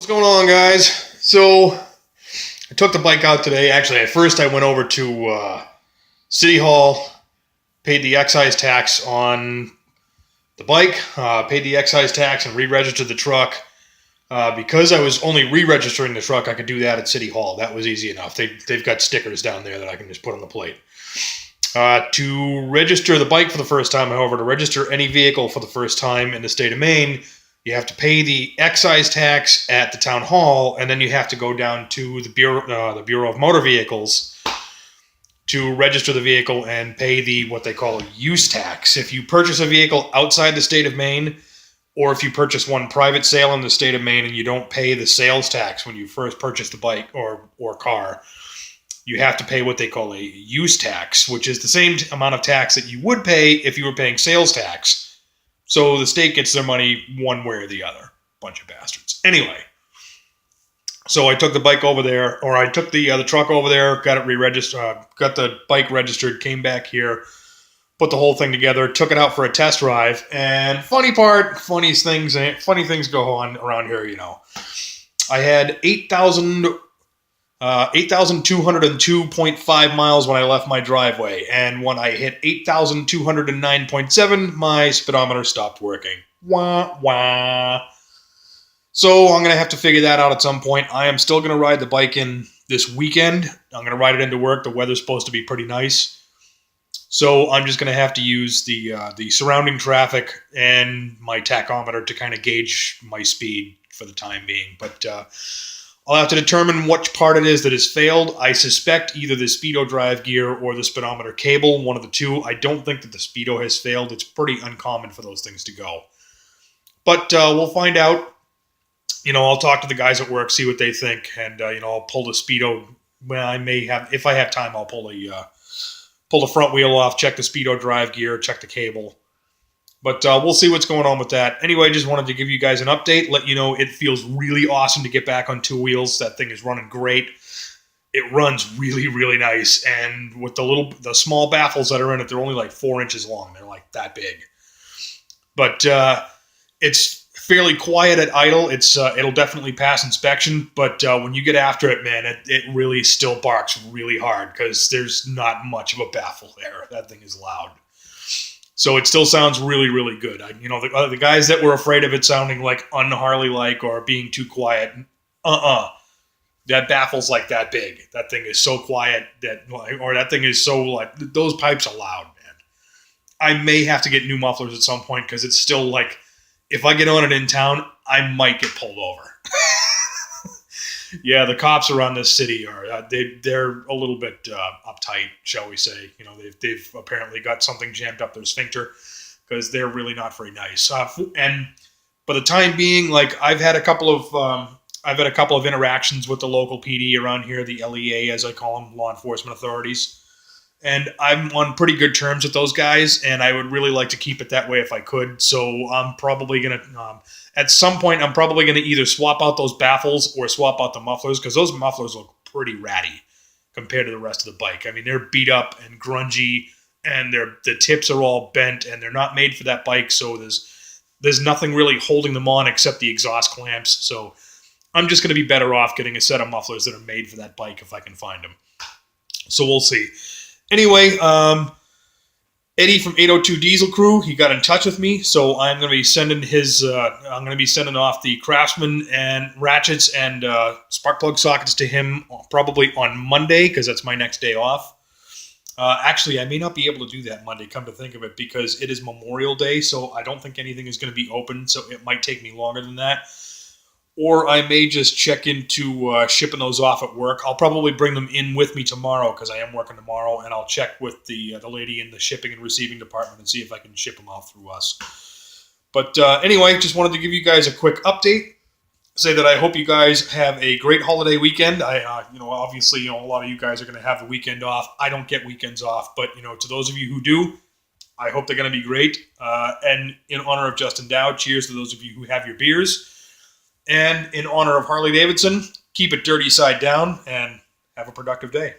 What's going on, guys? So I took the bike out today. Actually, at first I went over to City Hall, paid the excise tax on the bike, paid the excise tax and re-registered the truck. Because I was only re-registering the truck, I could do that at City Hall. That was easy enough. They've got stickers down there that I can just put on the plate. To register the bike for the first time, however, to register any vehicle for the first time in the state of Maine, you have to pay the excise tax at the town hall, and then you have to go down to the Bureau of Motor Vehicles to register the vehicle and pay what they call a use tax. If you purchase a vehicle outside the state of Maine, or if you purchase one private sale in the state of Maine and you don't pay the sales tax when you first purchase the bike or car, you have to pay what they call a use tax, which is the same amount of tax that you would pay if you were paying sales tax. So the state gets their money one way or the other. Bunch of bastards. Anyway, so I took the bike over there, or I took the truck over there, got it re-registered, got the bike registered, came back here, put the whole thing together, took it out for a test drive, and funny things go on around here, you know. I had 8,202.5 miles when I left my driveway, and when I hit 8,209.7, my speedometer stopped working. Wah, wah. So I'm going to have to figure that out at some point. I am still going to ride the bike in this weekend. I'm going to ride it into work. The weather's supposed to be pretty nice. So I'm just going to have to use the surrounding traffic and my tachometer to kind of gauge my speed for the time being. But I'll have to determine which part it is that has failed. I suspect either the Speedo drive gear or the speedometer cable, one of the two. I don't think that the Speedo has failed. It's pretty uncommon for those things to go. But we'll find out. You know, I'll talk to the guys at work, see what they think, and I'll pull the Speedo. Well, I may have, if I have time, I'll pull the front wheel off, check the Speedo drive gear, check the cable. But we'll see what's going on with that. Anyway, just wanted to give you guys an update, let you know it feels really awesome to get back on two wheels. That thing is running great. It runs really, really nice. And with the small baffles that are in it, they're only like 4 inches long. They're like that big. But it's fairly quiet at idle. It'll definitely pass inspection. But when you get after it, man, it really still barks really hard because there's not much of a baffle there. That thing is loud. So it still sounds really, really good. The guys that were afraid of it sounding like un-Harley-like or being too quiet, that baffle's like that big. That thing is so quiet that thing is so like, those pipes are loud, man. I may have to get new mufflers at some point because it's still like, if I get on it in town, I might get pulled over. Yeah, the cops around this city they're a little bit uptight, shall we say. You know, they've apparently got something jammed up their sphincter because they're really not very nice. And by the time being, like I've had a couple of interactions with the local PD around here, the LEA as I call them, law enforcement authorities, and I'm on pretty good terms with those guys, and I would really like to keep it that way if I could. So I'm probably gonna. At some point, I'm probably going to either swap out those baffles or swap out the mufflers because those mufflers look pretty ratty compared to the rest of the bike. I mean, they're beat up and grungy, and the tips are all bent, and they're not made for that bike. So there's nothing really holding them on except the exhaust clamps. So I'm just going to be better off getting a set of mufflers that are made for that bike if I can find them. So we'll see. Anyway, Eddie from 802 Diesel Crew, he got in touch with me, so I'm going to be sending off the Craftsman and ratchets and spark plug sockets to him probably on Monday because that's my next day off. Actually, I may not be able to do that Monday, come to think of it, because it is Memorial Day, so I don't think anything is going to be open, so it might take me longer than that. Or I may just check into shipping those off at work. I'll probably bring them in with me tomorrow because I am working tomorrow, and I'll check with the lady in the shipping and receiving department and see if I can ship them off through us. But anyway, just wanted to give you guys a quick update. Say that I hope you guys have a great holiday weekend. Obviously, a lot of you guys are going to have the weekend off. I don't get weekends off, but to those of you who do, I hope they're going to be great. And in honor of Justin Dow, cheers to those of you who have your beers. And in honor of Harley Davidson, keep it dirty side down and have a productive day.